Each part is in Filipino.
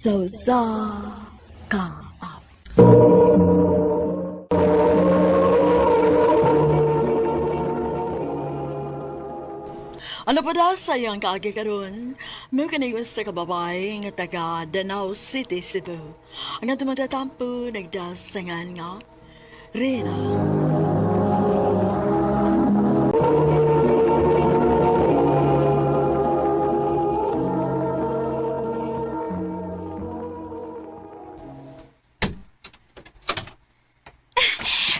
So sa kaap. Ano pa daw sayang kaagi karon? May kaniwas sa kababay nga taga Danau City, Cebu. Ang tumatatampo nagdasangan nga Rina.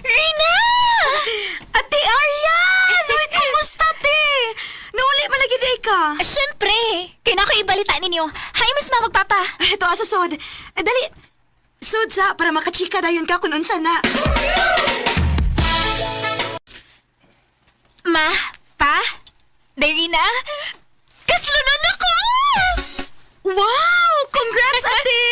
Rina! Ate Aryan! Uy, kumusta, te? Nauli malagi day ka. Siyempre, kaya ako ibalita ninyo. Hay, mas magpapa. Ito asa sod. Dali. Sod sa para makachika dayon ka kung unsa na. Ma, pa, Darina, kaslunan ako! Wow! Congrats, ate!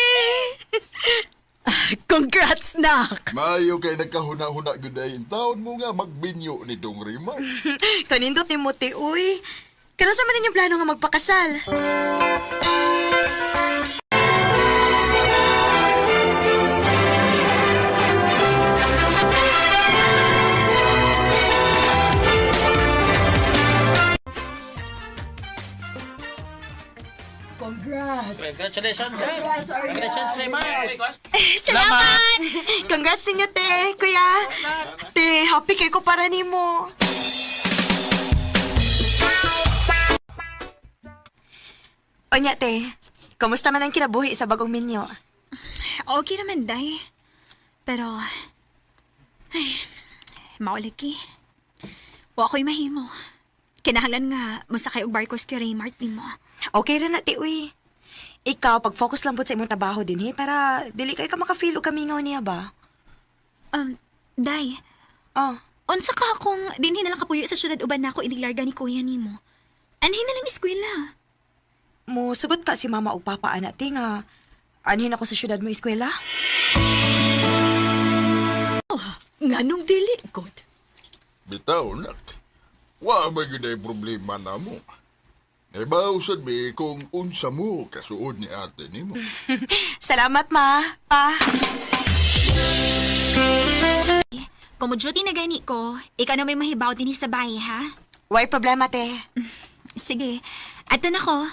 Congrats, nak! Maayo kay nagkahuna-huna gudayin. Taon mo nga magbinyo ni Dong Rima. Kanindot ni Mote, uy. Kano sa man ninyong plano nga magpakasal? Congrats! Congratulations, sir. Congratulations, Rima. Salamat! Congrats ninyo, te. Kuya. Te, happy kay ko para nimo. Onya, te. Kamusta man ang kinabuhi sa bagong minyo? Okay naman, Day. Pero, ay, maulagi. Wa ako'y mahimo. Kinahanglan nga, masakay og barkos kay Raymart ni mo. Okay rin na, te, uy. Ikaw, pag-focus lang po sa imong trabaho din, para dili kay ka makafeel o kamingaw niya ba? Day, Oh, unsa ka kung dinhi na lang kapuyo sa syudad uban nako inilarga ni kuya nimo. Anhin na lang eskwela. mo sugot ka si mama o papa, anak, te, nga anhin ako sa syudad mo eskwela? Nganong dili, God? Bitaw, nak. Wa ba guday problema na mo. Naibawsad mi kung unsa mo kasuod ni ate ni mo. Salamat, ma. Pa. Kung mo-duty na gani ko, ikaw na may mahibaw din sa bahay, ha? Why problema, te? Sige, ato na ko.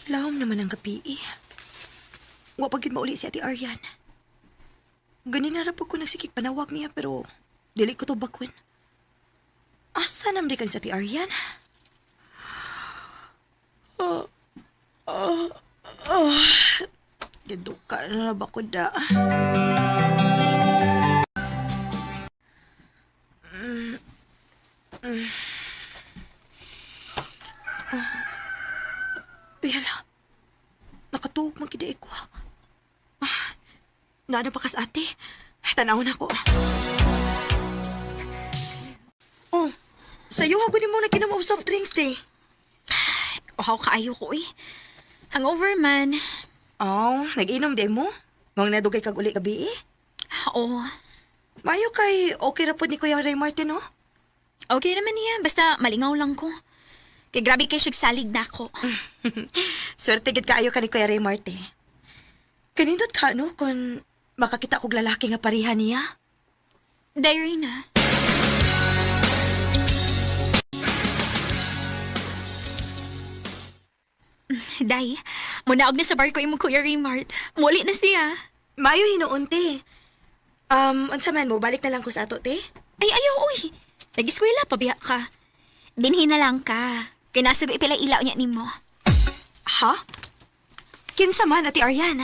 Lawom naman ang gabi, eh. Wa pagin mauli si Ate Aryan. Ganina ra po ko nagsikik panawag niya, pero dili ko to bakwin. Asa namdi ka ni sa Ate Aryan? Gaduka na ba ko da? Yala, nakatuog magkiday ko. Naano pa kas ate? Tanawon ako. Oh, sa'yo ako din muna kinom og soft drinks, te. Uhaw kaayo ko, eh. Hangover man. Oh, nag-inom din mo? Mga nadugay kag uli gabi, eh. Oo. Mayo kay okay ra pod ni Kuya Ray Martin, no? Okay naman niya, basta malingaw lang ko. Kay grabe kay siya salig na ako. Swerte gid kaayo ka ni Kuya Ray Martin. Kanindot ka, no, kung makakita kog lalaki nga pareha niya? Diary na. Day, munaog na sa bar ko imong Kuya Raymart. Muli na siya. Mayo hinuon, te. Unsa man mo, balik na lang ko sa ato, te? Ay, ayaw, uy. Nag-eskwela, pabiya ka. Dinhi na lang ka. Kinasag ipila ilaw niya nimo. Ha? Kinsa man, Ate Aryan?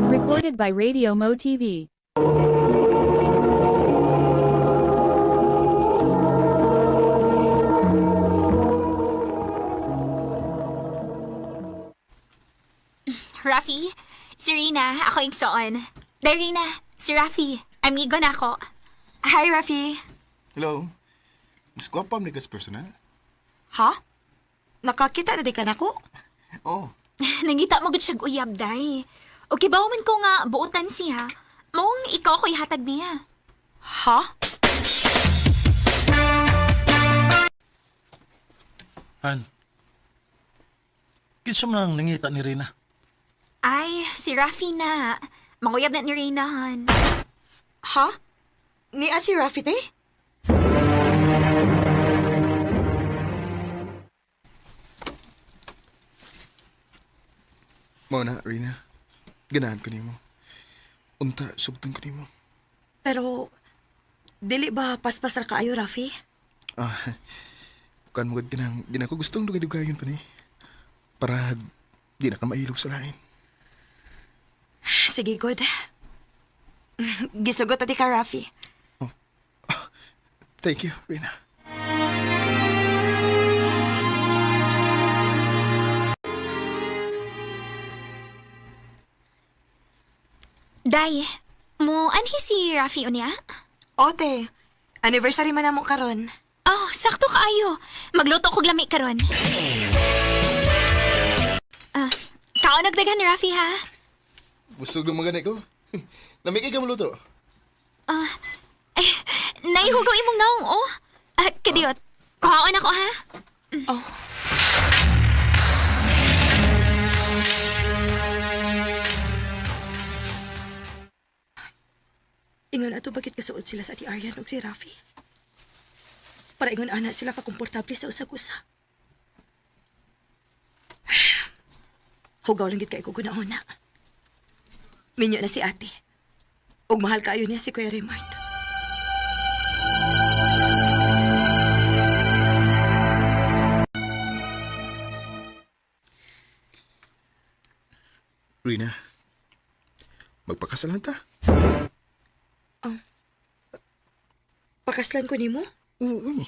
Recorded by Radio Mo TV. Rafi, si Rina, ako yung soon. Darina, si Rafi, amigo na ako. Hi, Rafi. Hello. Mas kwapam ni kas personal. Ha? Nakakita na di ka na ko? Oh, Nangita mo gud siya uyab, day. Okay ba man ko nga buutan siya? Mong ikaw ko ihatag niya. Ha? Han. Kinsa man ang nangita ni Rina? Ay, si Rafi na. Manguyab na ni Reynahan. Ha? Ni si Rafi, te? Mao na, Rina. Ganahan ko nimo. Unta, subtang ko nimo. Pero, dili ba paspas ra kaayo, Rafi? Ah, kan mo ginang ko gustong dugay-dugayon pa ni. Para di na ka mailog sa lain. Sige, good. Gisugot ati ka, Rafi. Thank you, Rina. Day, mo anhi si Rafi unya? Ote, anniversary man namo karon. Oh, sakto kaayo. Magluto kog lami karon. Kao nagdagan ni Rafi ha? Busog ng mga ko. Namikay ka maluto. Naihugaw imong naong oh. Kadiyot. Kuhaon ako ha? Oh. Ingon ato bakit kasuod sila sa Ati Aryan ug si Rafi? Para ingon ana sila kakomportable sa usag-usa. Hugaw lang gid kay ko gunahon na. Minyo na si ate. Ug mahal kaayo niya si Kuya Raymart. Rina, magpakasal na ta. Pakaslan ko nimo? Oo.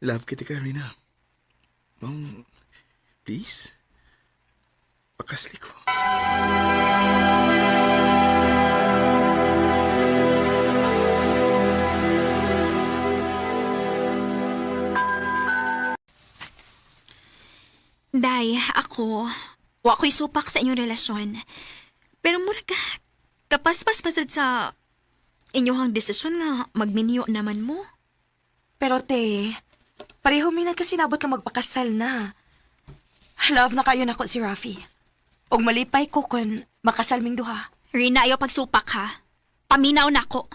Love kita ka, Rina. Please? Pakasli ko. Day, wa ko'y supak sa inyong relasyon. Pero mura ka, kapaspas-pasad sa inyong desisyon nga magminyo naman mo. Pero te, pareho minat kasi nabot ka magpakasal na. Love na kayo nako si Rafi. Og malipay ko kung makasal ming duha. Rina, ayaw pagsupak ha. Paminaw na ko.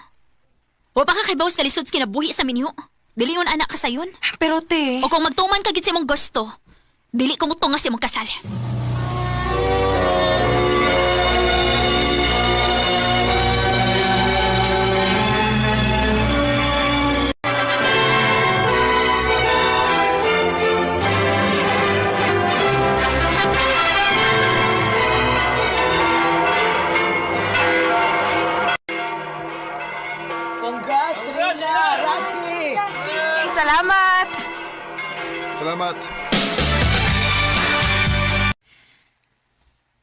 Wa pa ka kay bawas kalisod sa kinabuhi sa minyo. Dili yun anak ka sayon. Pero te, O kung magtuman ka gid sa imong gusto, dili ko mutunga sa imong kasal. Congrats, Rina! Rafi! salamat! Salamat.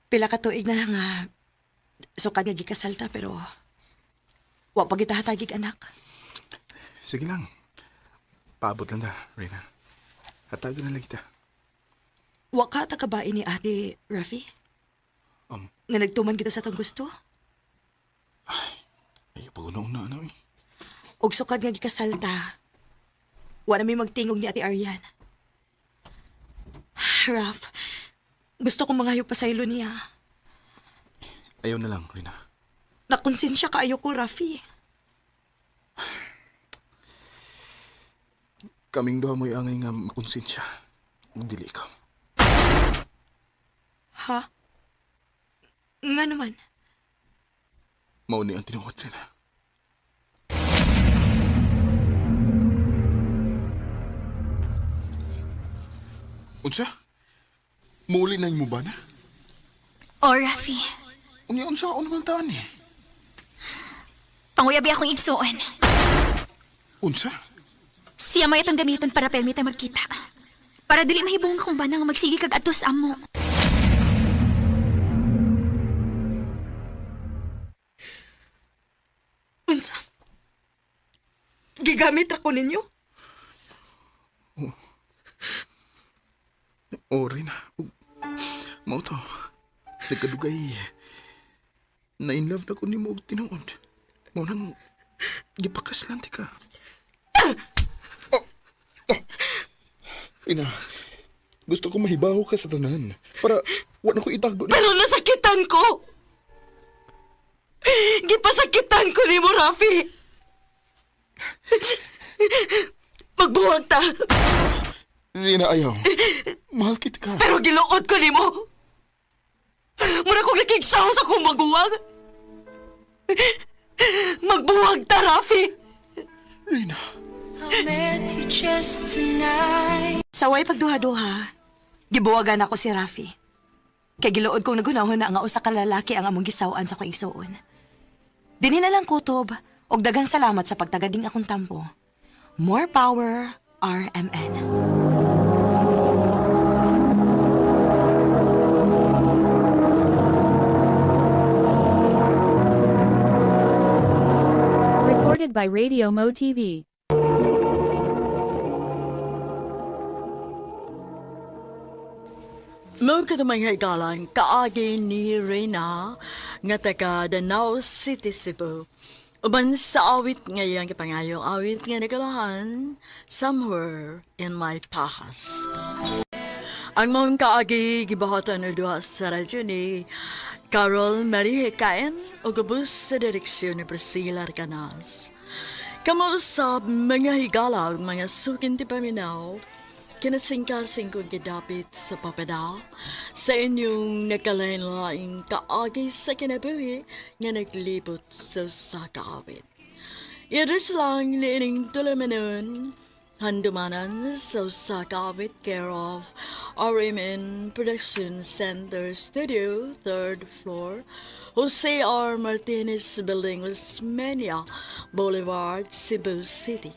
Pila ka tuig na nga sukad nga gikasalta pero wa pa kita hatagig anak. Sige lang. Paabot lang na, Rina. Hatagan na lang kita. Wa ka ta kabae ni ate Rafi? Nga nagtuman kita sa tang gusto? Ay, pag-una-una, ano eh. Og sukad nga gikasalta. Wa na may magtingog ni ate Aryan. Raf, gusto kong mangayog pa sa ilo niya. Ayaw na lang, Rina. Nakonsensya kaayo ko, Rafi. Kaming daw mo'y angay nga makonsensya. Dili ka. Ha? Nga naman. Mauni ang tinuot, Rina. Unsa? Muli na mo ba na? O, Rafi, Unsa ako naman taan eh. panguyabi akong igsuon. Unsa? Siya may itong gamiton para permita magkita. Para dili mahibong akong banang magsigi kag atos amo. Unsa? Gigamit ako ninyo? O, Rina. Mao to. Nagkadugay. Na-inlove na ko ni mo og tinuod. Mao nang gipakaslanti ka. Rina, Gusto ko mahibaw ka sa tanan. Para wala ko itago na. Pero nasakitan ko! Gipasakitan ko ni mo, Rafi! Magbuwag ta! Rina, ayaw. Mahal kita ka. Pero giluod ko ni mo! Muna kong nakigsaw sa kong magbuwag! Magbuwag ta, Rafi! Rina. Sa way pagduha-duha, gibuwagan ako si Rafi. Kay giluod kong nagunahon na nga usa ka lalaki ang among gisawaan sa kong igsuon. Dinhi na lang kutob, og daghang salamat sa pagtagading akong tampo. More power, RMN. Recorded by Radio Mo TV. Mo ka naman higalang kaagi ni Reyna nga taga Danao City, Cebu. Uban sa awit ngayon kapangayong awit nga nagalahan, Somewhere in My Past. Ang mong kaagi gibahatan na duha sa radyo ni Carol Marie Hikain o gabus sa direksyon ni Priscilla Arcanas. Kamuusap mga higala mga sukin ti paminaw, kinasingkasing kong gidapit sa papada sa inyong nakalain-laing kaagi sa kinabuhi nga naglibot sa kaawit. Iadres lang ni ining tulamanon, handumanan sa kaawit care of RMN Production Center Studio, 3rd floor, Jose R. Martinez Building, Osmeña Boulevard, Cebu City.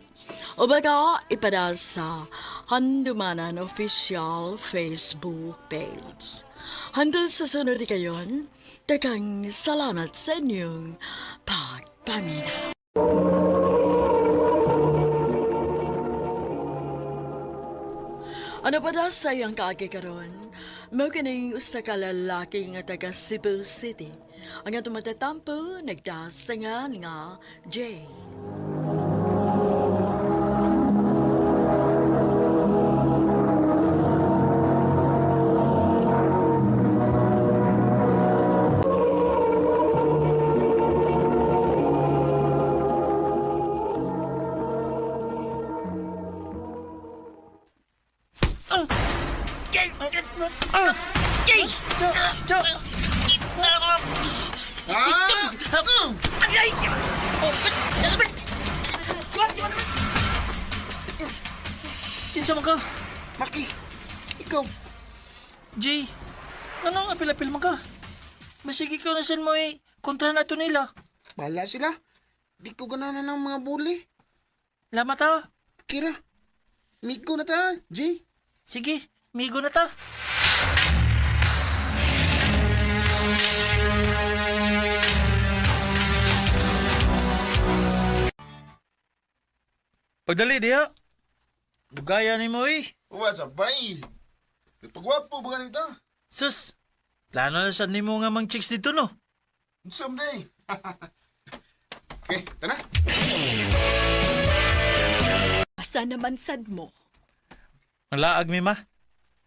O baka ipada sa Handumanan Official Facebook page. Handol sa sunod kayon, daghang salamat sa inyong pagpaminaw. Ano pa da sa iyang kaagi karon? Mao kining usa ka lalaki nga taga Cebu City. Ang atong matatampo nagdasangan nga Jay. Kinsa man ka? Maki, ikaw. Jay, ano ang apil-apil man ka? Masigi ka na sin mo kontra na to nila. Bahala sila. Di ko gananan ng mga bully. Lamat ha. Kira, migo na ta, Jay. Sige, migo na ta. Pagdali diha. Bugaya ni mo What's up, bay? Pagwapo ba ganito? Sus, plano na sad nimo nga mang chicks dito no? Someday. Okay, tana. Asa naman sad mo? Ang laag mi ma.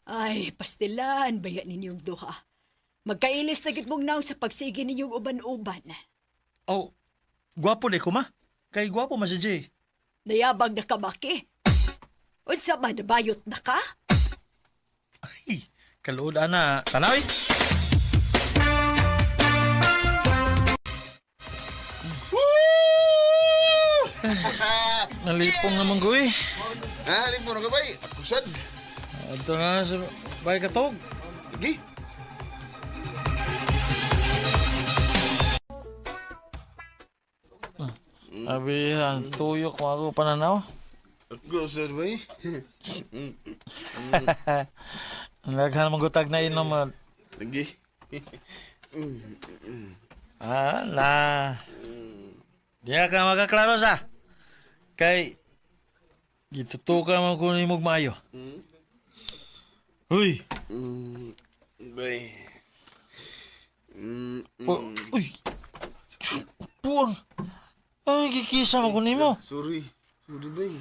Ay, pastilan, baya ninyong duha. Magkailis na gid mong naw sa pagsigi ninyong uban-uban. Oh, gwapo di ko ma. Kay gwapo ma si Jay. Nayabang na kamaki. Unsa man, nabayot na ka? Ay, kaluod ana. Tanaw Nalipong naman ko Halip mo na ka, bay. Ako sad. Ito na sa bahay katog. Lagi. Abihan, tuyok mo ako pananaw. Ako sad, bay. Naghan mong gutag na inom. Lagi. Ala. Diya ka makaklaro sa. Kay, gitutuka mo kung imog maayo. Uy! Bay. Uy! Buang! Ay, kikisa mo kung imo. Sorry. Sorry, bay.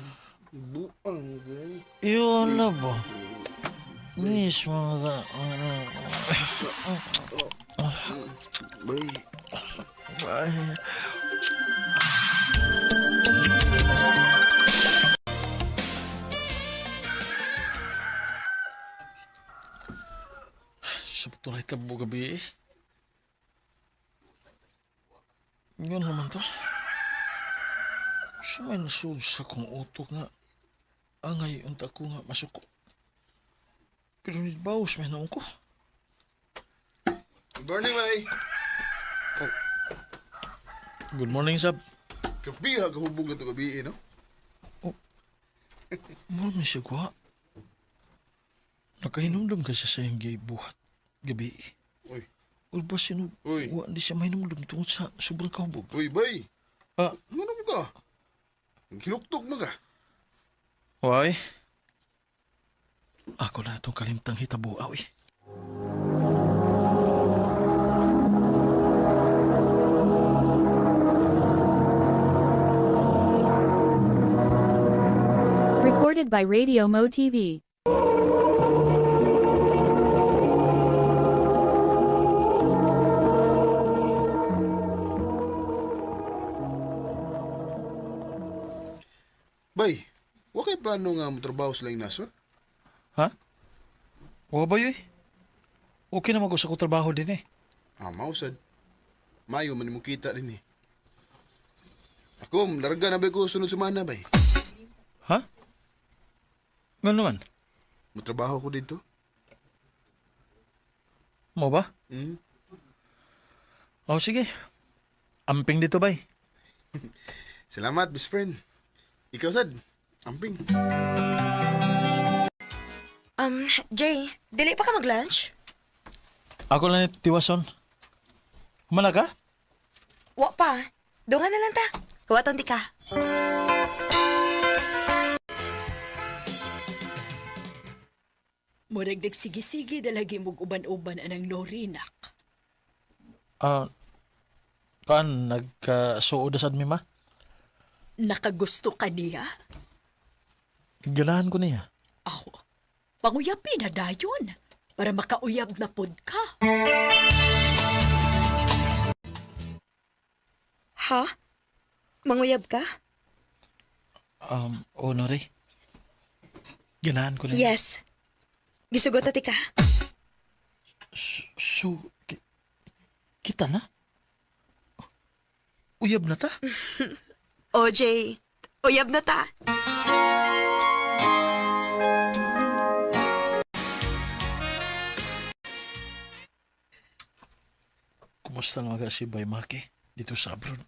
Buang, bay. Yun na ba? Miss, mga... Bay. Ay. Sabto na ito mo gabi eh. Ngayon naman to. Sa may nasud sa kong utok nga. Angay unta ko nga masuko. Pero ni bawas may naong ko. Good morning, May. Good morning, Sab. Kapi ha, kahubog na ito gabi, no? Mura na siya kuha. Nakahinumdum ka siya sa iyong buhat gabi. Uy, O ba sino? Uy. Wa di siya mahinumdum tungkol sa sobrang kahubog. uy, Bay. Ah, Ano mo ka? Kinuktok mo ka. why? Ako na itong kalimtang hitabuaw eh. Recorded by Radio Mo TV. Bay, wa kay plano nga mo trabaho sa laing nasod? Ha? Wa ba yun? Okay na mag-usa ko trabaho din eh. Mausad. Mayo man mo kita din eh. Ako, larga na ba ko sunod sumana, Bay? Ha? Nga naman? Matrabaho ko dito. Mo ba? Hmm? O sige. Amping dito bay. Salamat, best friend. Ikaw, Sad. Amping. Jay, dili pa ka mag-lunch? Ako lang ni Tiwason. Humana ka? Wa pa. Dungan na lang ta. Huwaton di ka. Murag nagsigi-sige dalagi mong uban-uban anang lorinak. Paan nagkasuod sa mi ma? Nakagusto ka niya? Ganahan ko niya. Aw, panguyapin na dayon para makauyab na pod ka. Ha? Manguyab ka? Honore. Ganahan ko niya. Yes. Gisugot na ti ka. So, kita na? Uyab na ta? O, Jay. Uyab na ta. Kumusta na mga si Bay Maki dito sa abroad?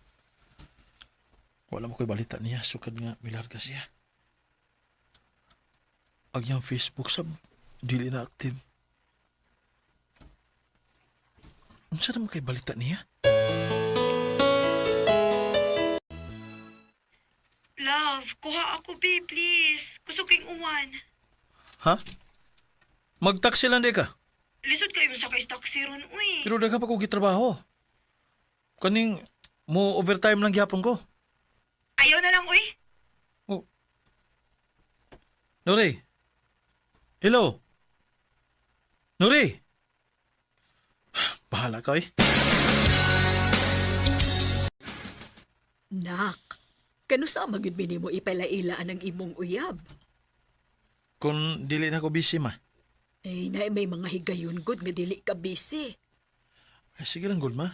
Wala mo ko'y balita niya, sukad nga milarga siya. Agyang Facebook sab, dili na active. Unsa naman kay balita niya? Love, kuha ako, babe, please. Kusuking uwan. Ha? Mag-taxi lang di ka? Lisod kayo sa kais-taxi ron, uy. Pero daga pa ko gitrabaho. Kaning mo overtime lang gyapon ko. Ayaw na lang, uy. Oh. Nuri. Hello. Nuri. Bahala ka eh. Nak, kano sa magid mo ipalailaan ang imong uyab? Kung dili na ko busy ma. Ay, na may mga higayon good nga dili ka busy. Ay, sige lang, good ma.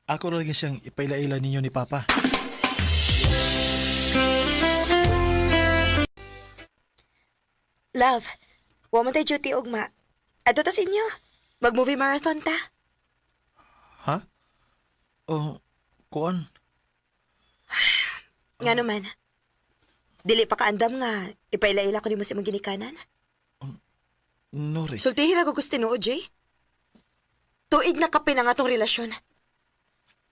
Ako rin siyang ipailaila ninyo ni Papa. Love, wa man tay duty ugma. Adto ta sa inyo. Mag-movie marathon ta. Ha? Oh, kuan. Nga naman. Dili pa kaandam nga ipailaila ko ni mo sa imong ginikanan. Nuri. Sultihira ko gusto tinuod, Jay. Tuig na kape na nga tong relasyon.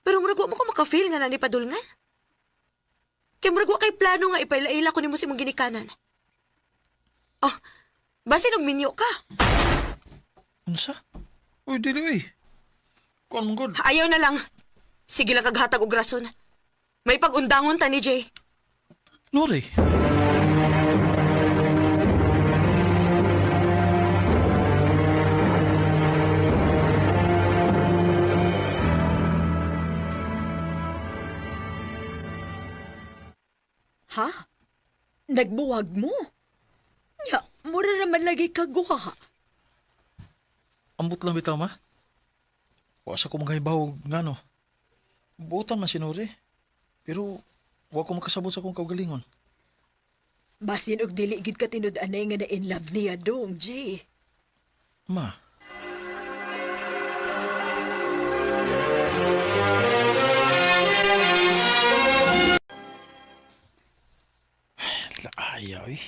Pero murag wa mo ko maka-feel nga nanipadulngan. Kaya murag wa kay plano nga ipailaila ko ni mo sa imong ginikanan. Oh, basi nung minyo ka. Unsa? Uy, dili uy. Kuan mong god. Ayaw na lang. Sige lang kaghatag og rason. May pag-undangon ta ni Jay. Nuri. Ha? Nagbuwag mo? Ya, mura naman lagi kaguha. Ambot lang bitaw, ma. Wasa ko maghibaw nga no. Buotan man sinuri. Pero, wa ko makasabot sa kong kaugalingon. Basin og dili gid ka tinud-anay nga na in love niya dong, Jay. Ma, ayaw eh.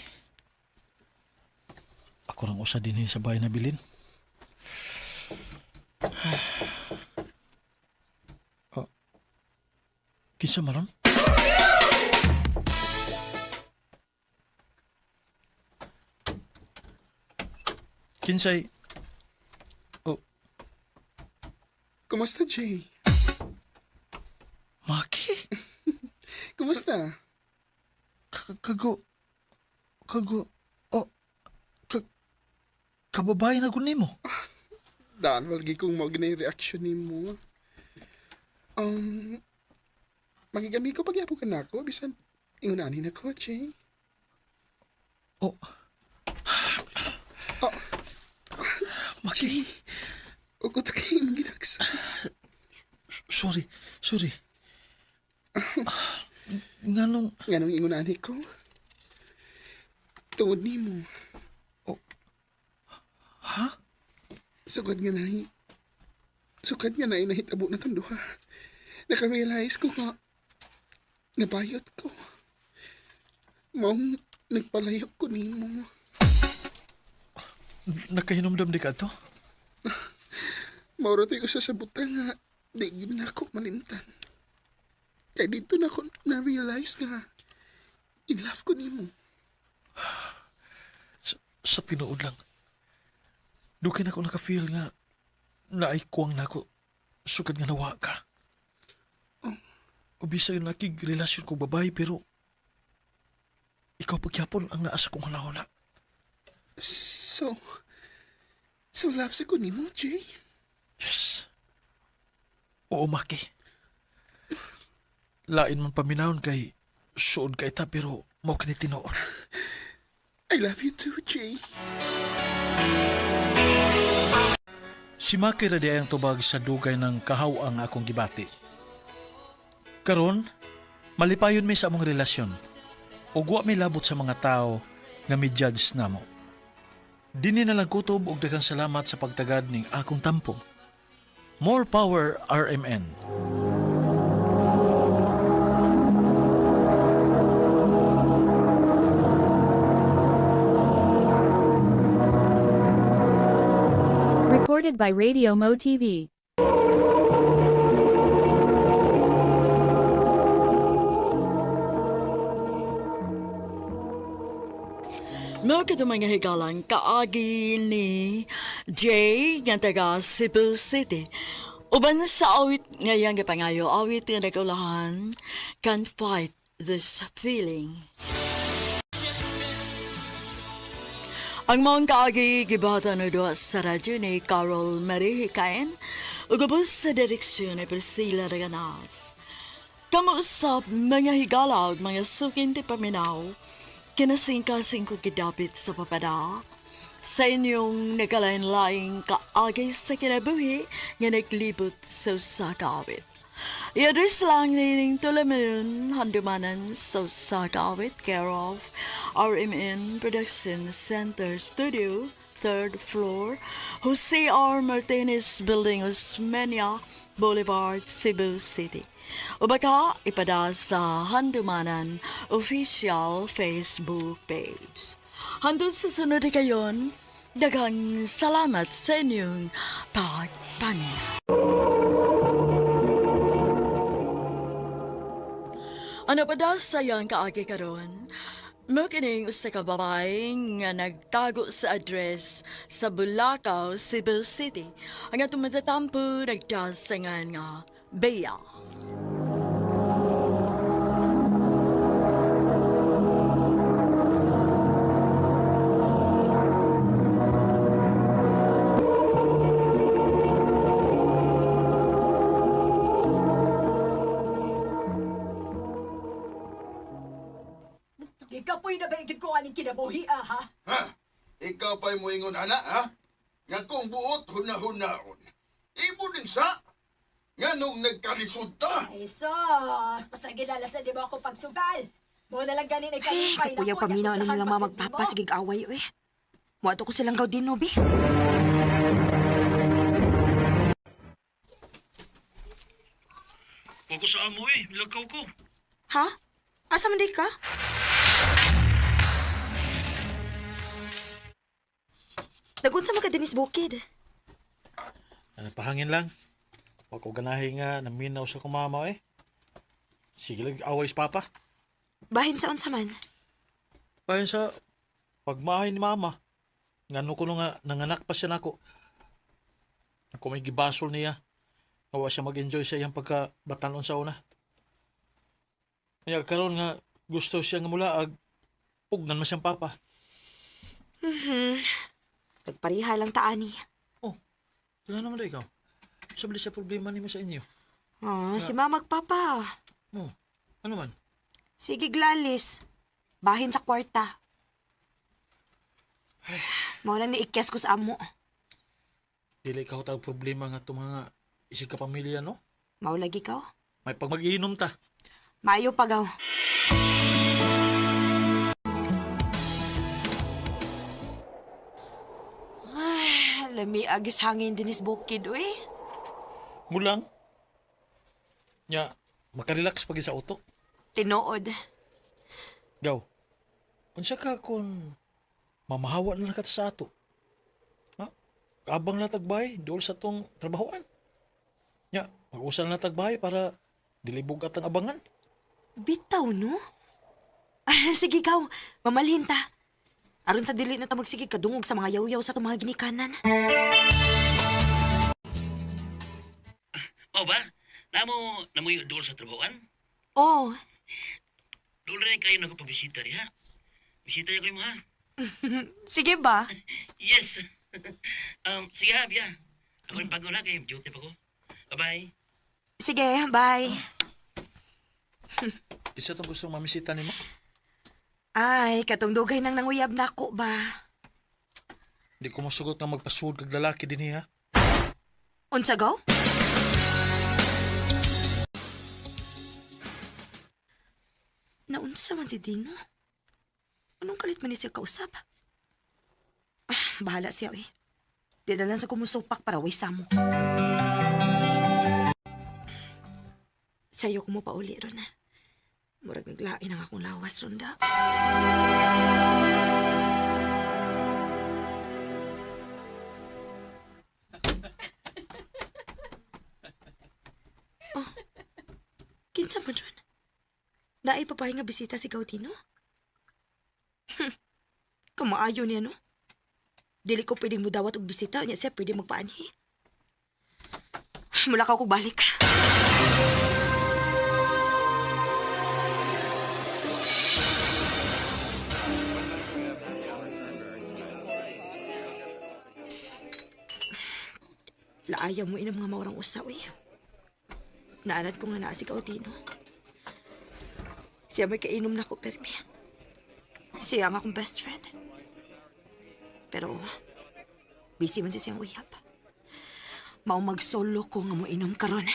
Ako lang usa din sa bahay na bilin. Oh. Kinsa maron? Kinsay... Oh, Kumusta, Jay? Maki? Kumusta? Kago... Oh, kababae na kunin mo. Daan, walgi kong mo ginay reaksyon ni mo. Magigami ko pagyapo ka na ako, bisan ingunanin ako, Jay. Oh, Oh, Maki. o ko tayo maginaksa. Sorry. Nganong... Nga nung ingunani ko. Tungod ni mo. Oh. Ha? Sukad nga na nahitabo na itong duha. Nakarealize ko nga nabayot ko. Maong nagpalayok ko ni mo. Nakahinomdam di ka to? Mauro tayo sa sabutan nga di yun na ako malimtan. Kaya dito na ako na-realize nga in love ko ni mo. Sa tinuod lang. Dukin ako naka-feel nga naaikwang na ako sukad nga nawa ka. Ubisa yung nakig-relasyon kong babae pero ikaw pagyapon ang naasa kong hula-hula. So love sa ko ni mo, Jay? Yes. Oo, Maki. Lain man paminahon kay suod ka ita pero mau kinitinoon. I love you too, Jay. Si Maki ra di ang tubag sa dugay ng kahaw ang akong gibati. Karon, malipayon mi sa among relasyon. Ug wa mi labot sa mga tao nga mi-judge namo. Dini na lang kutob og daghang salamat sa pagtagad ning akong tampo. More power, RMN. Recorded by Radio Mo TV. Mga katumang higalang kaagi ni Jay nga taga Cebu City. Uban sa awit ngayang gipangayo, awit nga nagulahan, Can't Fight This Feeling. Ang mga kaagi gibata na doon sa radyo ni Carol Marie Hikain, ugabos sa direksyon ni Priscilla Raganas. Kamuusap mga higala ug mga sukin ti paminaw, kinasingkasing ko gidapit sa papada, sa inyong nagalain-laing kaagi sa kinabuhi nga naglibot sa usakawit. I-address lang nining tulamun handumanan sa usakawit care of RMN Production Center Studio, 3rd floor, Jose R. Martinez Building, Osmeña Boulevard, Cebu City. O baka ipada sa Handumanan official Facebook page. Handun sa sunod kayon, daghang salamat sa inyong pagpanin. Ano pa daw sayang kaagi karon? Makining usa ka babae nga nagtago sa address sa Bulacau, Cebu City. Ang atong matatampo nagdasangan nga Bea. Kapoy na ba igid ko aning kinabuhi, ha? Ha? Ikaw pa'y mo ingon, anak, ha? Nga kung buot, hunahunaon. Ibo din sa? Nga nung nagkalisod ta. Ay, sos! Pasagilalasan di mo ako pagsugal. Mo na lang ganin ay kalipay Kapuyaw paminaw ni nilang mga magpapasigig away, uy. Muato ko silang gaw din, Nobi. Huwag ko sa amo eh, lagaw ko. Ha? Asa man di ka? Nagunsa man ka dinis bukid. Ano, pahangin lang. Huwag ko ganahin nga naminaw sa kumama eh. Sige lang, away sa papa. Bahin sa unsa man. Bayan sa pagmahay ni mama. Ngano ko nga nanganak pa siya nako. Ako may gibasol niya. Kawa siya mag-enjoy sa iyang pagkabatanon sa una. Kaya karon nga gusto siya nga mulaag. Pugnan mo siyang papa. Nagpariha lang taani. Kaya naman na ikaw. Sabali sa problema ni mo sa inyo. Si mama magpapa. Oh, ano man? Sige glalis. Bahin sa kwarta. Mao lang ni ikyas ko sa amo. Dili ka tawag problema nga itong mga isig ka pamilya, no? Mao lagi ka. May pag mag-iinom ta. Mayo pagaw. Ay, lami agis hangin dinis bukid, uy. Mulang. Nya, makarelax pag sa utok. Tinuod. Gaw, unsa ka kung mamahawa na lang ka sa ato? Ha? Kaabang na tagbay, dool sa tong trabahoan. Nya, mag-usal na tagbay para dilibog at ang abangan. Bitaw, no? Sige kaw, mamalhin ta. Aron sa dili na ta magsige kadungog sa mga yaw-yaw sa itong mga ginikanan. O ba? Namo yung doon sa trabahoan? Oh, Doon rin kayo nakapabisita rin, ha? Bisita niyo kayo mo, ha? sige ba? Yes! Sige, ha, Bia. Ako yung pagod na kayo. Duty pa ko. Bye-bye. Sige, bye. Isa itong gusto mamisita ni mo? Ay, katong dugay nang nanguyab na ako ba? Di ko masugot nga magpasud kag lalaki din ha. Unsa gaw? Naunsa man si Dino? Anong kalit man ni siya kausap? Bahala siya, eh. Di na lang sa kumusupak para way samo. Sa'yo ko mo pa uli ron, ha? Murag naglain ang akong lawas, Ronda. Oh, kinsa man ron? Naay papay nga bisita si Gautino? Kamaayo niya, no? Dili ko pwedeng mudawat og bisita, niya siya pwede magpaanhi. Mula ka ako balik. Laayaw mo inang mga maurang usaw, eh. Naanad ko nga naa si Gautino. Siya may kainom na ko, permi. Siya ang akong best friend. Pero, busy man siya siyang uyab. Mao mag-solo ko nga mo inom karon.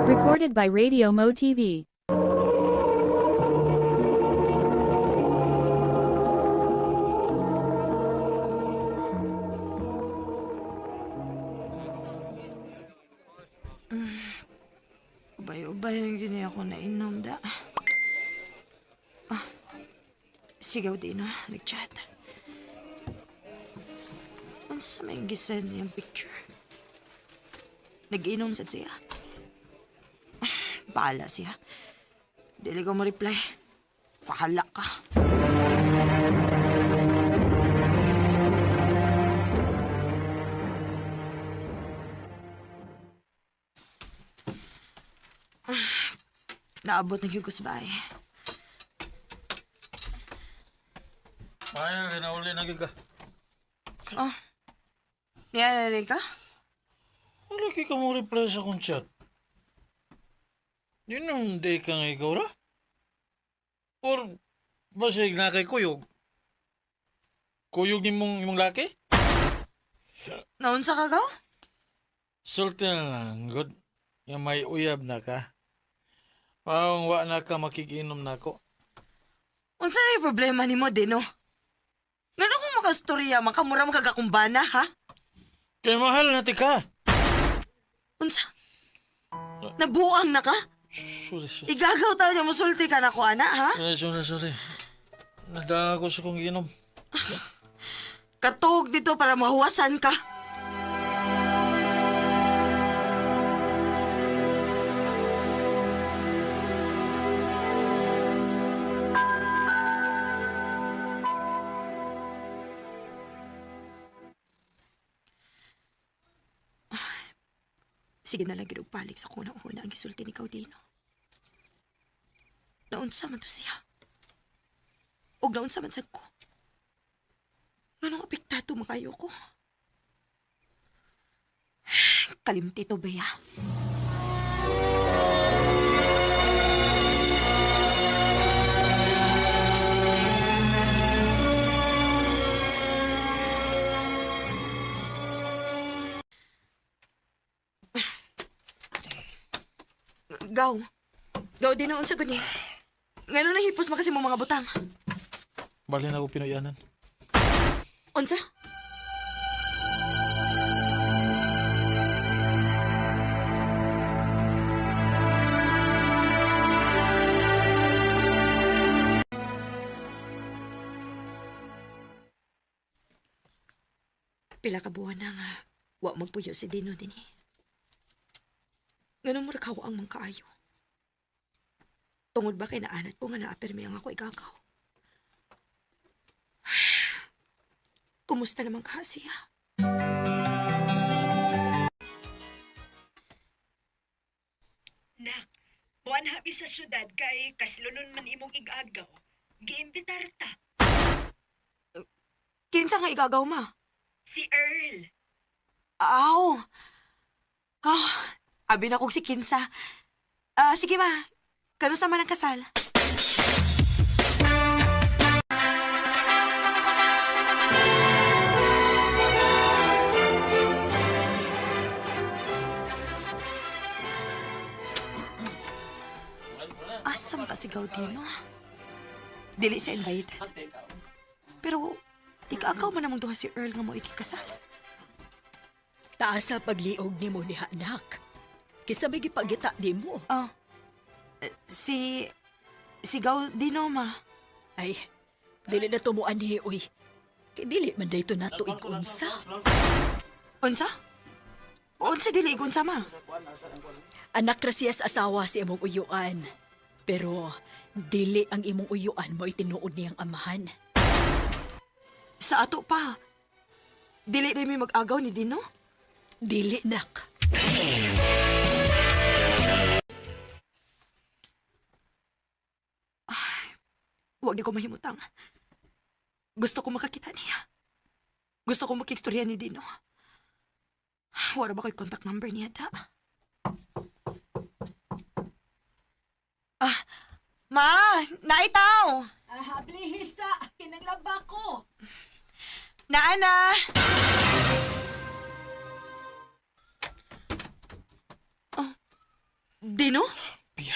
Recorded by Radio Mo TV. Ubay-ubay ang gini ako na inom da. Sigaw din na, nag-chat. Ano sa may gisend niyang picture? Nag-inom sa siya. Bahala siya. Dili ko ma-reply. Pahala ka. Naabot na yung kusbay. Maya, ginauli na ka. Niya ka? Lagi ka mo reply sa akong chat. Yun ang day ka nga ikaw ra? Or basig na kay kuyog? Kuyog ni imong laki? Naunsa ka gaw? Sulti na lang, good. Yung may uyab na ka. Pawang wa na ka makikinom na ko. Unsa na yung problema ni mo, Dino? Ngano kung makastorya, makamura makagakumbana, ha? Kaya mahal na ti ka. Unsa? Nabuang na ka? Sorry. Igagaw tayo niya, musulti ka na ko, ana, ha? Sorry. Nadala ko sa kong inom. Katuog dito para mahuwasan ka. Sige na lang ginugpalik sa kunang-una ang gisulti ni Caudino. Naunsa man to siya. Og naunsa man sad ko. Anong apektado makayo ko? Kalimti to, Bea. Gaw. Gaw din naon sa gani. Ngano na hipos makasi mo mga butang? Bali na ako pinuyanan. Unsa? Pila ka buwan na nga, wa magpuyo si Dino din eh. Ganun mo rakaw ang mga kaayo. Tungod ba kay naanat ko nga naapirmi ang ako igagaw? Kumusta naman ka siya? Nak, buwan habi sa syudad kay kaslunon man imong igagaw. Giimbitar ta. Kinsa nga igagaw ma? Si Earl. Aw! Oh, abi na kong si Kinsa. Sige ma, kanusa man ang kasal? Asa man kasi Gaudino? Dili siya invited. Pero, igagaw man namang duha si Earl nga mo ikikasal. Taas sa pagliog ni mo ni anak. Kisa may gipagita ni mo. Si Gaudino, ma. Ay, dili na tumuan ni uy. Kay dili man dayto nato igunsa. Unsa? Unsa dili igunsa, ma? Anak ra siya sa asawa si imong uyuan. Pero dili ang imong uyuan mo itinuod niyang amahan. Sa ato pa. Dili rin may mag-agaw ni Dino? Dili, nak. Huwag di ko mahimutang. Gusto ko makakita niya. Gusto ko makikstorya ni Dino. Wala ba ko'y contact number niya, da? Ma! Naitaw! Habli hisa! Kinanglaba ko! Naana! Dino? Pia.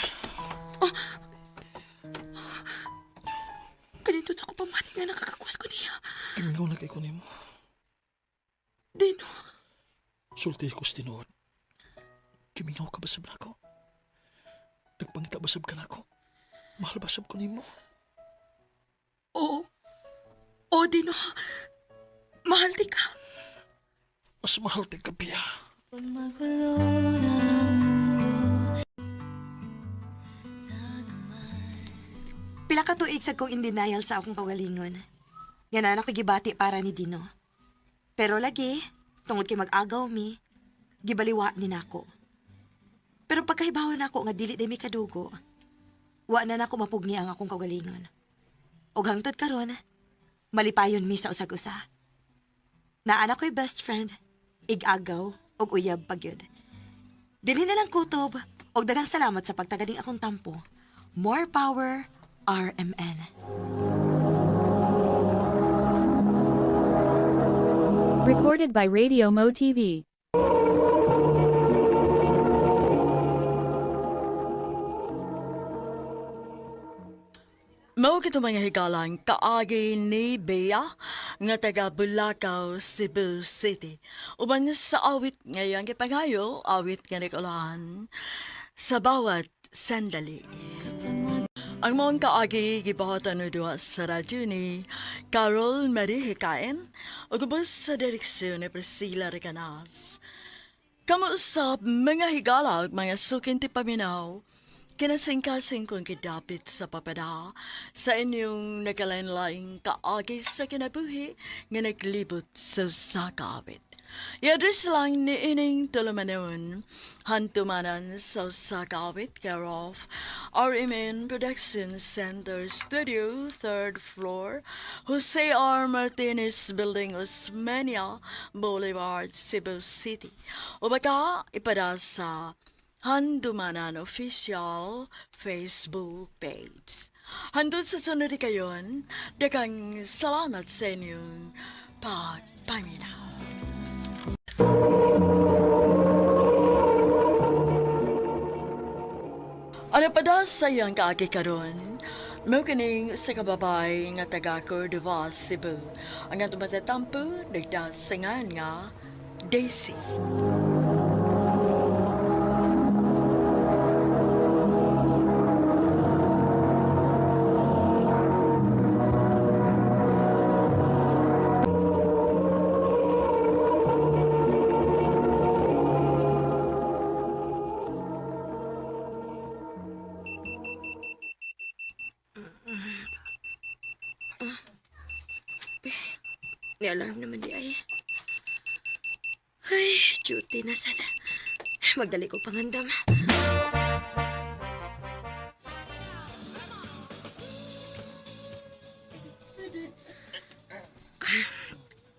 Ganito sa ko pamani nga nakakakus ko niya. Kimingaw na kay kunin mo. Dino? Sulti ko sa tinuod. Kimingaw ka basab na ako? Nagpangita basab ka na ako? Mahal basab ko nimo? Oo. Oo, Dino. Mahal di ka. Mas mahal di ka, Pia. Pila ka tuig sa kong in denial sa akong kagalingon. Ganan ako gibati para ni Dino. Pero lagi, tungod kay mag-agaw mi, gibaliwa ni nako. Pero pagkahibawan nako nga dili day mi kadugo, wa na nako mapugni ang akong kagalingon. Og hangtod karon, malipayon mi sa usag-usa. Naana ko'y best friend igagaw, og uyab pagyud. Dili na lang kutob, og daghang salamat sa pagtaganing akong tampo. More power, RMN. Recorded by Radio Mo TV. Mao kito mga higalang kaagi ni Bea nga taga Bulacau, Cebu City. Uban sa awit ngayong gipangayo, awit nga nagulahan sa bawat sandali. Ang mga kaagi gibahatan no duha sa radyo ni Carol Marie Hikain o gubos sa direksyon ni Priscilla Recanas. Kamuusap mga higalag, mga sukin ti paminaw, kinasing-kasing kong kidapit sa papada sa inyong nagalain-laing kaagi sa kinabuhi nga naglibot sa sakawit. I-address lang ni ining tulumanon, hantumanan sa sakawit care of RMN Production Center Studio, 3rd floor, Jose R. Martinez Building, Osmeña Boulevard, Cebu City. O baka ipada sa Handumanan Official Facebook page. Handun sa sunod kayon, daghang salamat sa inyong pagpaminaw. Ano pa da sa iyang kaagi karon? Mau kining sa kababay nga taga Cordova, Cebu. Ang atong matatampo, nagdasangan nga Daisy. May alarm naman di ay. Ay, duty na sana. Magdali ko pangandam.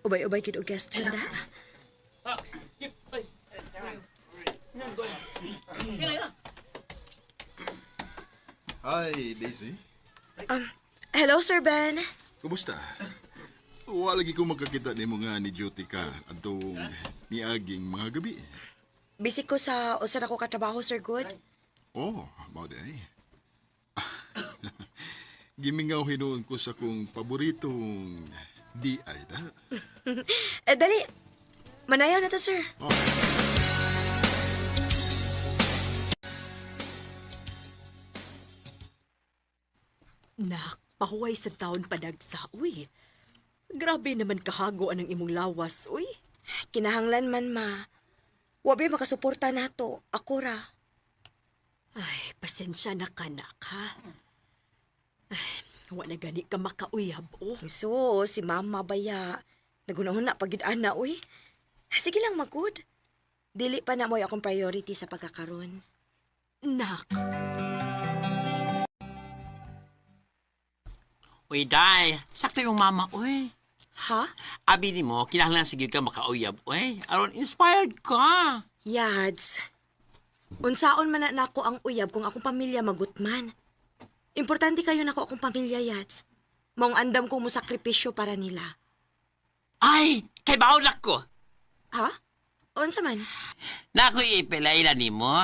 Ubay-ubay kid og guest handa. Hi, Daisy. Hello, Sir Ben. Kumusta? Wala lagi ko magkakita ni mga ni duty ka atong niaging mga gabi. Bisik ko sa usa na ko katrabaho, Sir Good. Oh, mauday. Gimingaw hinuon ko sa kong paboritong DI da. Dali. Manayaw na ta, sir. Oh. Nak, pahuway sa taon padagsa, uy. Grabe naman kahago ang imong lawas, uy. Kinahanglan man, ma. Wabi makasuporta nato. Ako ra. Ay, pasensya na ka, nak, ha? Ay, wala gani ka makauyab, oh. So, si mama baya. Nagunahon na pagid-ana, uy. Sige lang, magud. Dili pa na mo'y akong priority sa pagkakaroon. Nak. Uy, Day. Sakto yung mama, uy. Ha? Abi ni mo, kinahanglan sige ka makauyab, uy. Aron, inspired ka. Yads. Unsaon man na nako ang uyab kung akong pamilya magutman. Importante kayo nako akong pamilya, Yads. Maong andam ko mo sakripisyo para nila. Ay, kay baulak ko. Ha? Unsa man? Naku ipilailan ni mo.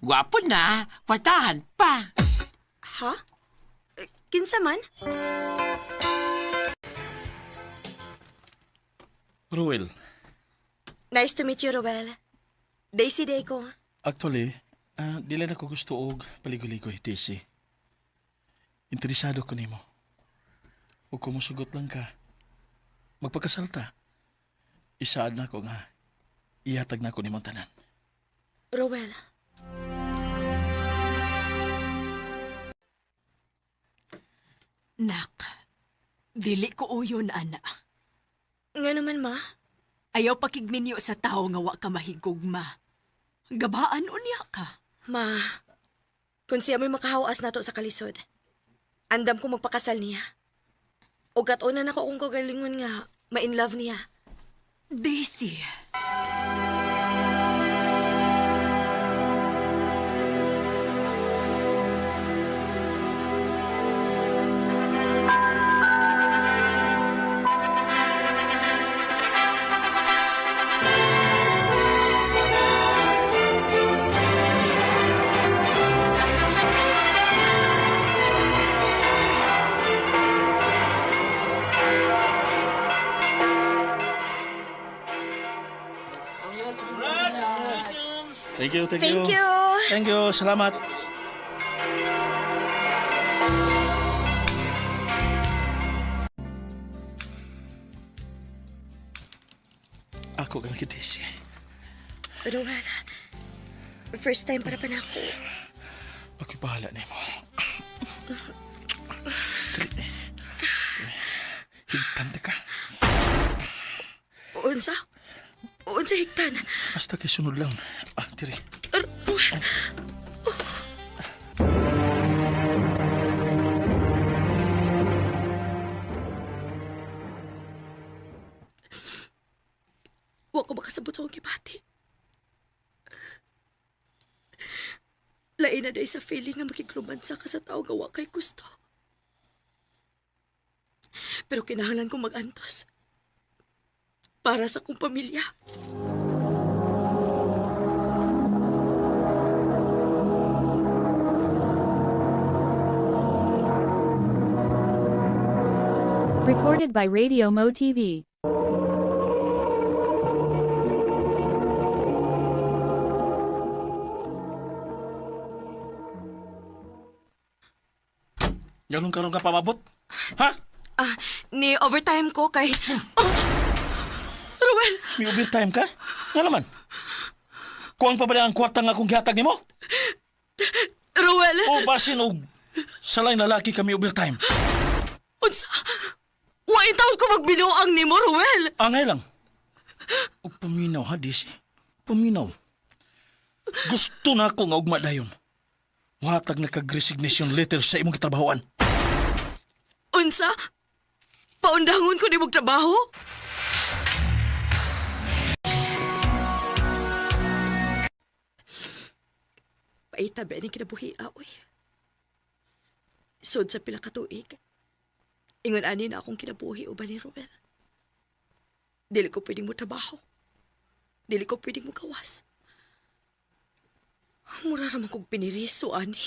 Gwapo na, patahan pa. Ha? Kinsa man? Ruel, Nice to meet you, Roel. Daisy day ko. actually, dili na ko gusto og paligoy-ligoy, Daisy. Interesado ko nimo. Ug kung musugot lang ka, magpagkasalta. Isaad na ko nga, ihatag na ko nimong tanan. Roel. Nak, dili ko uyon, ana. Nga naman, ma? Ayaw pakigminyo sa tao nga wa ka mahigugma. Gabaan unya ka. Ma, kung siya may makahawas nato sa kalisod, andam ko magpakasal niya. O katunan ako kung kagalingon nga, ma-in love niya. Daisy. Thank you, thank, Thank you. you. Thank you, salamat. Ako ka nakidisi. Rowan, first time para pa na ako. Okay, bahala na mo. Dali. Higtante ka. Unsa? Unsa higtan? Basta kay sunod lang. Tiri. Rowan, wa ko makasabot sa akong gibati. Lain na day sa feeling nga makikromansa ka sa tao nga wa kay gusto. Pero kinahanglan kong mag-antos. Para sa kong pamilya. Recorded by Radio Mo TV. Ganun karon ka pamabot? Ha? Ni overtime ko kay... Oh! Ruel! May overtime ka? Nga naman. Kuwang pa ba ang kwarta nga kung gihatag ni mo? Ruel! O basin o salay na laki kami overtime? Unsa? Wain taon ko magbinuang ni mo, Ruel! Angay lang. O paminaw ha, Disi. Paminaw. Gusto na ako nga ugma dayon. Watag na kag-resignation letter sa imong kitrabahoan. Unsa? Paundangon ko ni mong trabaho? Paita ba ni kinabuhi aoy? Sod sa pila ka tuig. Ingon ani na akong kinabuhi uban ni Ruel. Dili ko pwedeng mo trabaho. Dili ko pwedeng mo gawas. Mura raman kong piniriso, ani.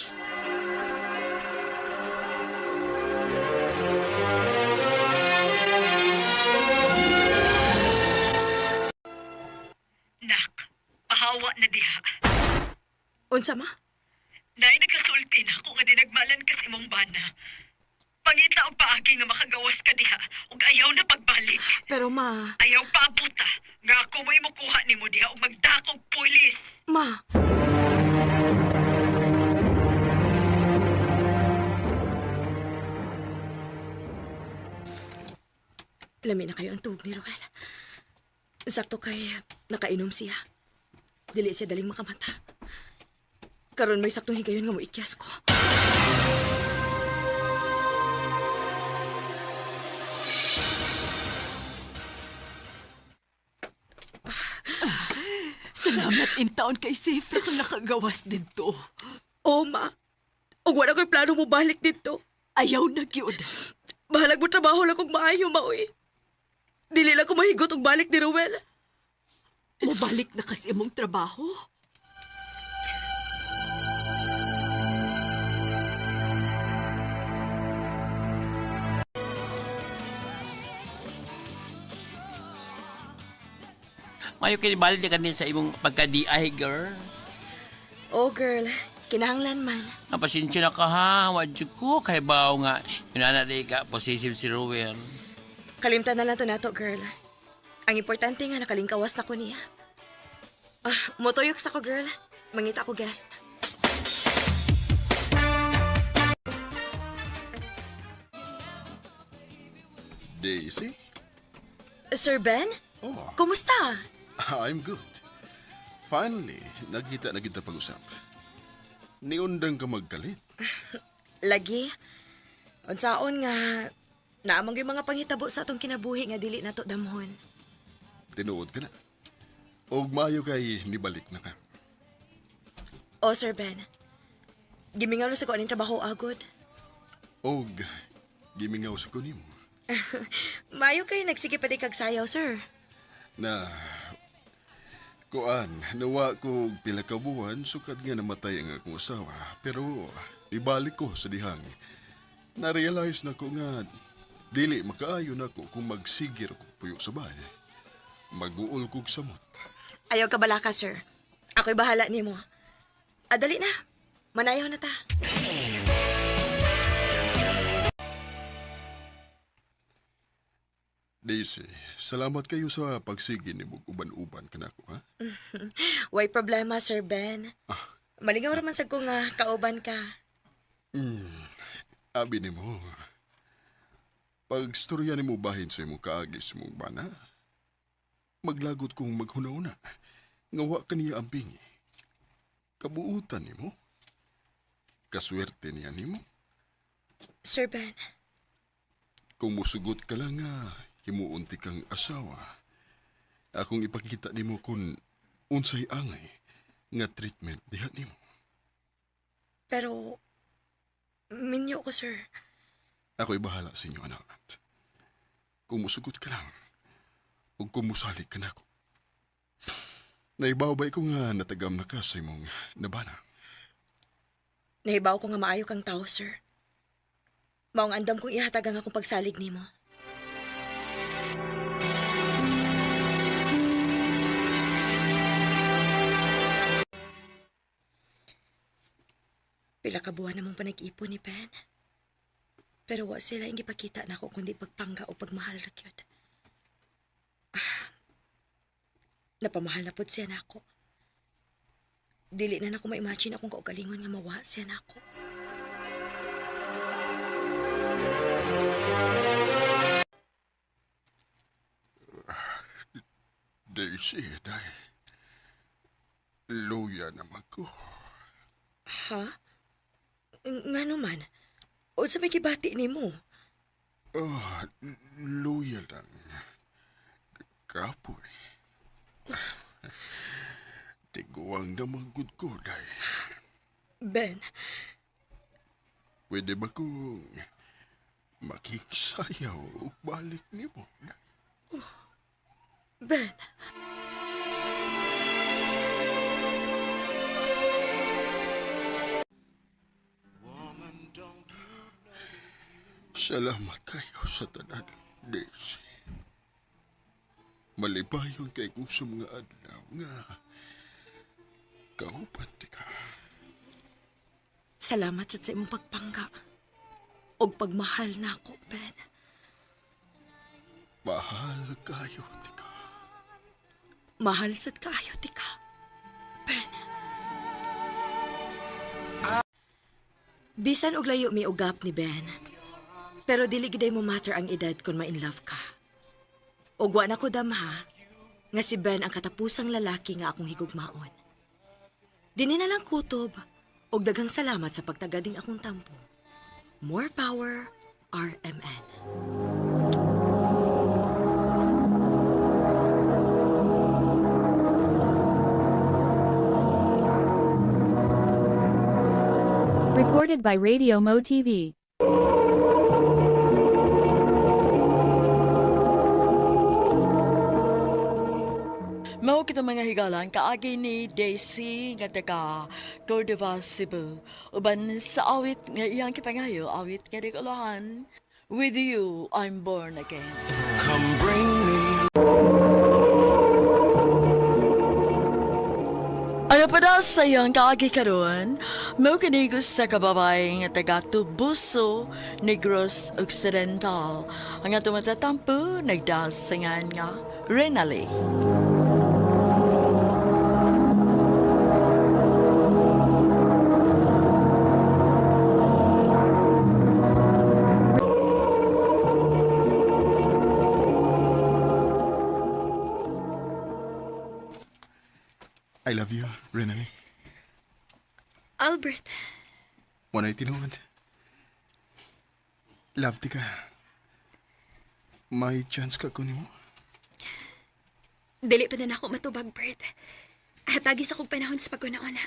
Nak, pahawa na diha. Unsa ma? Nay, nagkasulti na ako nga dinagmalan kas imong bana. Pangita og paagi nga makagawas ka diha ug ayaw na pagbalik. Pero ma... Ayaw pa abuta nga ako mo'y mukuha nimo diha ug magdakog pulis. Ma... Lami na kayo ang tuhog ni Ruel. Sakto kay nakainom siya. Dili siya daling makamata. Karon may saktong higayon nga mo ikyas ko. Salamat in taon kay safe kung nakagawas dito. Oo, ma. Ug wala ko'y plano mo balik dito. Ayaw na gyud. Bahalag mo trabaho lang kung maayo, maoy. Dili lang ko mahigot og balik ni Ruel. Mabalik na kasi imong trabaho. Mayo kinibali ka din sa imong pagka-DI, girl. Oh, girl. Kinahanglan man. Napasensya na ka ha. Wadyo ko. Kay bao nga. Yunanali ka. Possessive si Ruel. Kalimtan na lang to nato, girl. Ang importante nga nakalingkawas na ko niya. Motoyok sa ko, girl. Mangita ko guest. Daisy? Sir Ben? Oh, Kumusta? I'm good. Finally, nagkita na kita pag-usap. Niundang ka magkalit. Lagi. Unsaon nga, naamang yung mga panghitabo sa atong kinabuhi nga dili nato damhon. Tinuod ka na. Og maayo kay nibalik na ka. O, Sir Ben. Gimingaw na sa kuan trabaho agod. Og gimingaw sa kunin mo Mayo kay nagsige pa di kag sayaw, sir. na kuan, nawa ko pila ka buwan sukad nga namatay ang akong asawa. Pero ibalik ko sa dihang. Na-realize na ko nga dili makaayo na ko kung magsigir ko puyo sa bahay. Mag-uol kog samot. Ayaw ka bala ka, sir. Ako'y bahala nimo. Dali na. Manayaw na ta. Daisy, salamat kayo sa pagsigi ni mong uban-uban kanako, ha? Way problema, Sir Ben. Malingaw raman sa ko nga kauban ka. Abi ni mo. Pag storya ni mo bahin sa imong kaagis mong bana, maglagot kong maghunaw na. Ngawa ka niya ang bingi. Kabuutan ni mo. Kaswerte niya ni mo. Sir Ben, Kung musugot ka lang nga, himuunti kang asawa. Akong ipakita ni mo kung unsay angay nga treatment diha ni mo. pero minyo ko, sir. Ako'y bahala sa inyo, anak. Kung musugot ka lang, o kung musalik ka na ako. Naibawbay ko nga natagam na ka sa imong nabana. Nahibaw ko nga maayo kang tao, sir. Maong andam kong ihatag ang akong pagsalig nimo. Pila ka buwan namang panag-ipon ni Ben. Pero wa sila yung gipakita na ako kundi pagpangga o pagmahal na kyod. Napamahal na pod siya na ako. Dili na ako ma-imagine akong kaugalingon nga mawa siya na ako. Daisy, day. Luya naman ko. Ha? Nga naman. O sa may kibati ni mo? Luya lang. Kapoy. Tiguang naman good ko, day. Ben, Pwede ba kong makiksayaw o balik ni mo, day? Ben. Salamat kayo sa tanan, Daisy. Malipayon kay kung sa mga adlaw nga kauban ti ka. Salamat sa imong pagpangga. O pagmahal na ako, Ben. Mahal kayo ti ka. Mahal sad kaayo ti ka, Ben. Bisan og layo mi ugap ni Ben. Pero dili giday mo matter ang edad kung ma-in love ka. Og wa na ko damha nga si Ben ang katapusang lalaki nga akong higugmaon. Dini na lang kutob og daghang salamat sa pagtagading akong tampo. More power, RMN. Recorded by Radio Mo TV. Mao kita mga higalan kaagi ni Daisy nga taga Cordova, Cebu. Uban sa awit nga iyang kipangayo, awit nga di kalahan. With you, I'm born again. Come bring me. Ano pa daw sa iyang kaagi karon? Mao kinigos sa kababay nga taga Tubuso, Negros Occidental. Ang atong matatampo, nagdasangan nga Renali. I love you, Renali. Albert, Wana'y tinuod. Love ti ka. May chance ka kunin mo? Dili pa na ako matubag, Bert. Hatagis akong panahon sa pagkunaon.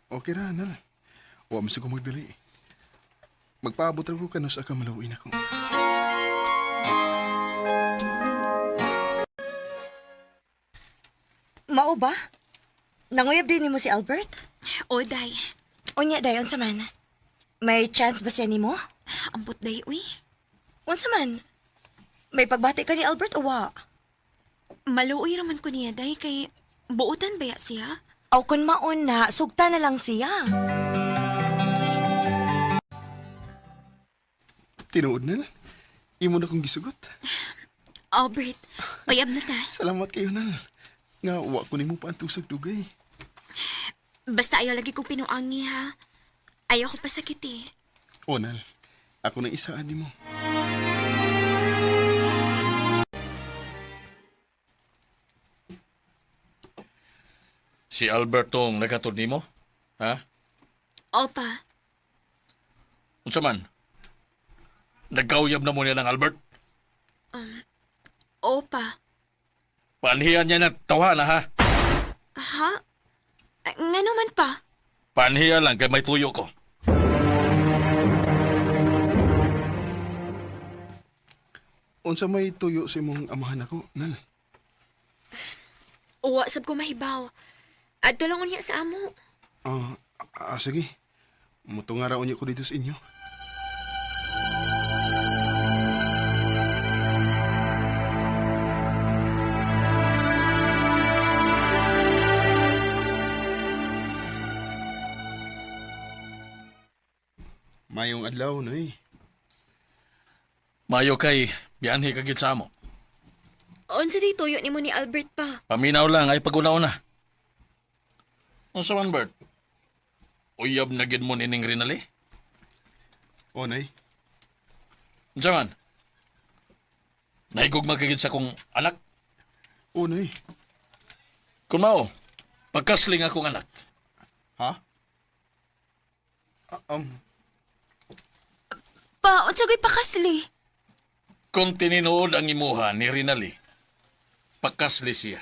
Okay ra, Nal. Wa man ko magdali. Magpaabot ra ko kanos aka malawin ako. Mao ba? Nanguyab din nimo si Albert? O, day. Unya, day, unsa man? May chance ba siya nimo? Ambot, day, uy. Unsa man? May pagbati ka ni Albert o wa? Maluoy raman ko niya, day, kay buutan baya siya? Aw kun maon na, sugta na lang siya. Tinuod, Nal. Imo na kong gisugot. Albert, uyab na ta. Salamat kayo, Nal. Nga, wa ko nimo pa ang tusag dugay. Basta ayaw lagi kong pinuangi, ha? Ayaw ko pasakit, eh. O, Nal. Ako nang isaan nimo. Si Albertong nagatod nimo? Ha? Opa, Unsa man? Nagkauyab na mo niya ng Albert? opa. Panhiyan niya na tawa na ha? Ha? Nga naman pa? Panhiyan lang kay may tuyo ko. Unsa may tuyo sa imong amahan ako, Nal? Uwa, sab ko mahibaw. At tulungon niya sa amo. Sige. Mutungaraon niyo ko dito sa inyo. Mayong adlaw, Noy. Mayo kay biyanhi kagit sa amo. Unsa di tuyo ni mo ni Albert pa? Paminaw lang ay pagunaw na. Unsa man, Bert? Uyab na gid mo nining Rinali? O, Nay. Unsa man? Naigugma kagit sa kong anak? O, Nay. Kung mao, pagkasling akong anak. Ha? Pa, unsa gay pakasli? Kung tininuod ang imuha ni Rinali, pagkasli siya.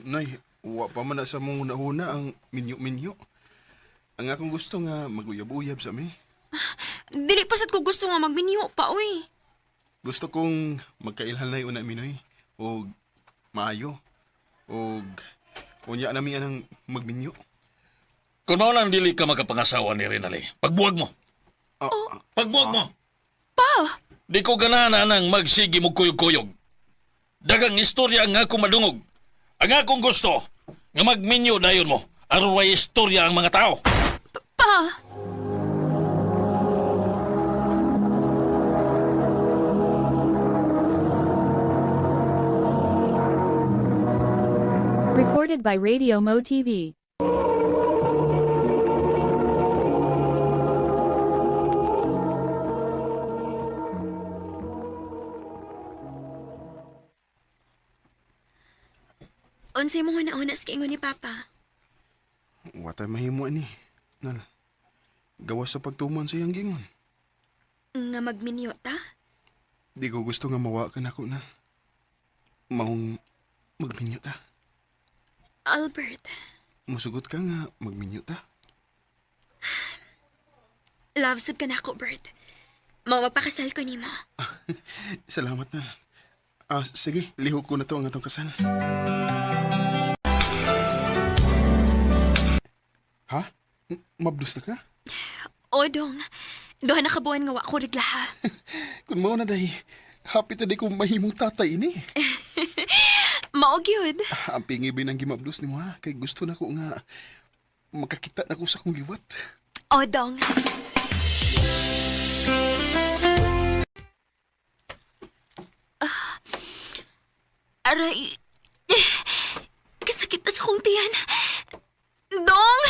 Nay, wa pa man na sa mong una-una ang minyo-minyo. Ang akong gusto nga maguyab-uyab sa mi. Dili pa sad ko gusto nga magminyo pa, uy. Gusto kong magkailhan na una minoy. O maayo. O unya nami anang magminyo. Kung mao lang dili ka makapangasawa ni Rinali, pagbuwag mo. Pagbuwag mo. Pa! Di ko ganahan nang magsigi mo kuyog-kuyog. Dagang istorya nga akong madungog. Ang akong gusto, nga magminyo dayon mo. Aron way istorya ang mga tao. Pa! Recorded by Radio Mo TV. Unsay mo una-una sa kaingon ni Papa? Watay mahimo ani. Nal. Gawas sa pagtuman sa iyang gingon. Nga magminyo ta? Di ko gusto nga mawa ka na ko, Nal. Maong magminyo ta. Albert, Musugot ka nga magminyo ta. love sab ka na ako, Bert. Mapakasal ko nimo. Salamat, Nal. Sige, lihok ko na to ang atong kasal. Ha? Mabdus na ka? O, dong. Duha na kabuan nga wa ko reglaha. Kung mao na dahi, happy taday kong mahimong tatay ini. Mao gyud. Ang pingibin ang gimabdus ni mo ha, kay gusto na ko nga makakita na ko sa kong liwat. O, dong. Aray. Kasakit na sa kong tiyan. Dong!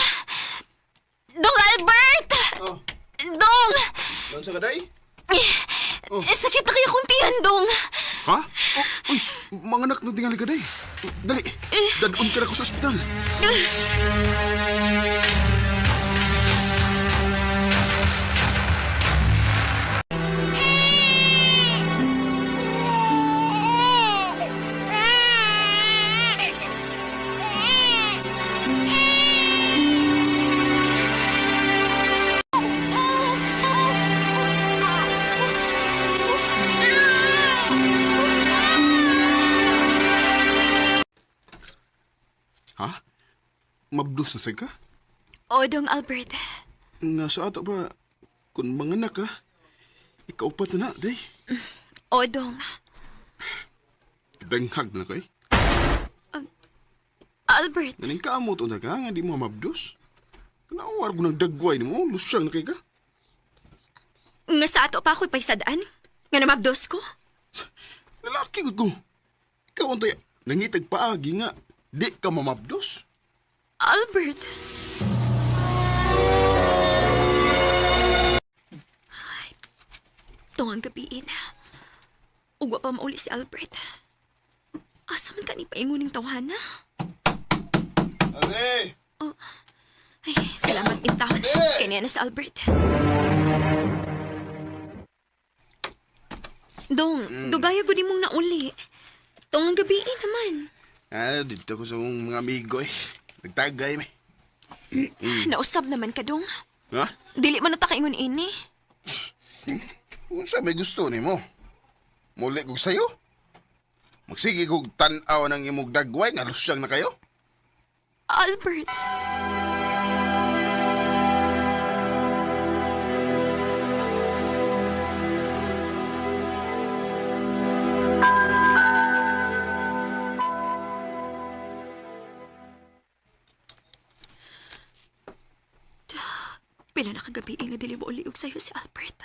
Dong Albert! Dong! Doon sa kaday? Sakit na kaya kong tiyan, Dong. Ha? Uy, mga anak na tingali kaday. Dali, dadun ka na ko sa ospital. Ha? Mabdus na sa ka? O dong, Albert. Nga sa ato ba, kung manganak ka, ikaw pa na, day. O dong. Danghag na kay. Albert. Naning kaamot na ka, nga di mo mabdus. Kanawar ko nagdagway ni mo, lusyang na kay ka. Nga sa ato pa ako'y paisadaan? Nga namabdos ko? Lalaki ko. Ikaw ang tayo, nangitag paagi nga, di ka mamabdos. Albert. Ay, tungang gabiin. Ugwa pa mauli si Albert. Asa man ka ni painguning tawhana? Ale! Oh. Ay, salamat intaw. Kanya na si Albert. Dong, dugaya gudi mong nauli. Tungang gabiin naman. Dito ko sa mga amigo eh. Nagtagay me. Nausab naman ka, Dong. Ha? Dili man natakaingon ini. Kung sa may gusto ni mo, muli kong sayo. Magsige kong tanaw ng imong dagway, nga lusyang na kayo. Albert. Pila na kagabi nga dili mo uliog sa'yo si Albert.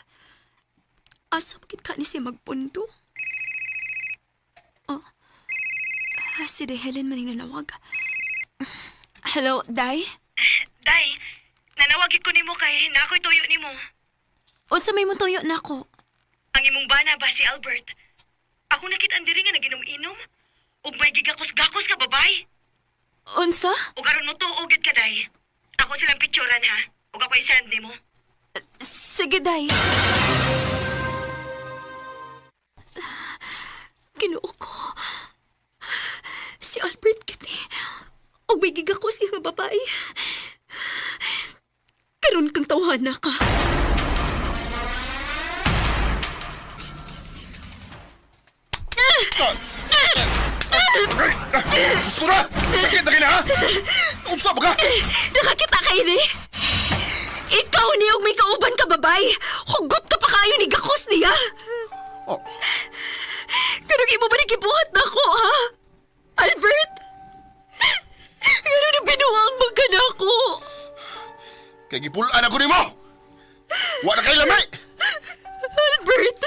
Asa magit ka ni siya magpundo? Oh, si Day Helen maning nanawag. Hello, Day? Day, nanawagit ko nimo kay na ako'y tuyo nimo. Unsa may mo tuyo nako? Ang imong bana ba si Albert? Ako nakit-an diri nga naginom-inom. Ug may gigakos-gakos ka babay. Unsa? Ug aron mo tuog gid ka, Day. Ako silang picturean ha. Ug ako i-send nimo. Sige, Day. Ginoo ko. Si Albert kiti. O may gigakos siya nga babae. Karon kang tawhana ka. Gusto na! Sakit na kina, ha? Unsa ba ka? Nakakita kayo ni. Ikaw ni og may kauban ka, babay. Hugot ka pa kayo ni gakos niya. Oh. Karong imo ba nagibuhat na ako, ha? Albert? Gano'n na binuwang mo ka na ako. Kaya gipulaan ako ni mo! Wala kay lamay! Albert!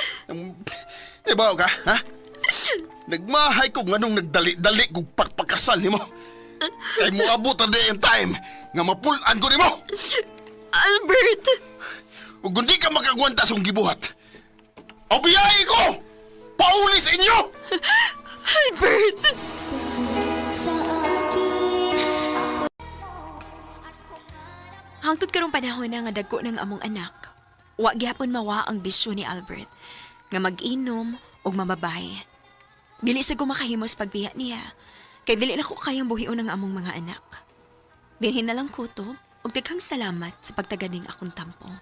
Ibaw ka, ha? Nagmahay ko nganong nagdali-dali kong pagpakasal ni mo. Kaya mo abot na day yung time nga mapulaan ko ni mo. Albert! Ug hindi ka makagwanta sa gibuhat. Obiyay ko! Pauli sa inyo! Albert! Hangtod karong panahon na nga dagko ng among anak, wa gyapon mawa ang bisyo ni Albert nga mag-inom og mamabay. Dili sa gumakahimos pagbiya niya, kay dili na ko kayang buhion ang among mga anak. Dinhin na lang kutob ug daghang salamat sa pagtaganing akong tampo.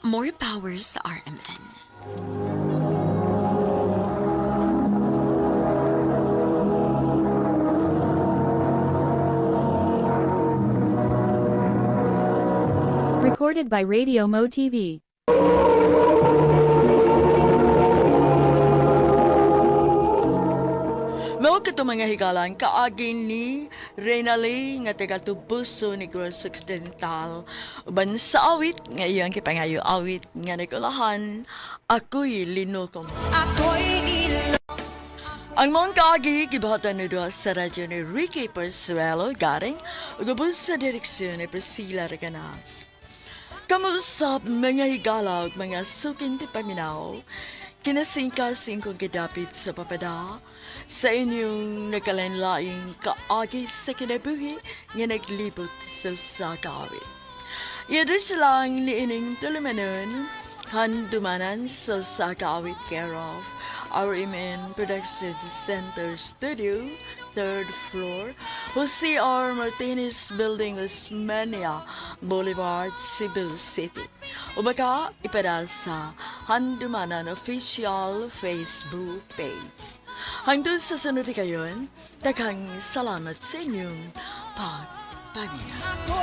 More power sa RMN. Recorded by Radio Mo TV. Mao kato mga higalan kaagin ni Reynalyn nga taga Tubuso Negros Occidental. Uban sa awit nga iyang kipangayo awit nga nagulahan, ako'y linukom. Ang mga kaagi gibahatan na sa radyo ni Ricky Persuelo garing ugabos sa direksyon ni Priscilla Reganas. Kamusap mga higala ug mga sukin ti paminaw, kinasingkasing kong gidapit sa papada sa inyong nakalanlaing kaagi sa kinabuhi nga naglibot sa sakawit. Yadus lang ni ining tulumanon, handumanan sa sakawit care of RMN Production Center Studio, 3rd floor, Jose R. Martinez Building, Osmania Boulevard, Cebu City. O baka ipada sa Handumanan Official Facebook page. Hangtod sa sunod kayon, daghang salamat sa inyong pagpamina.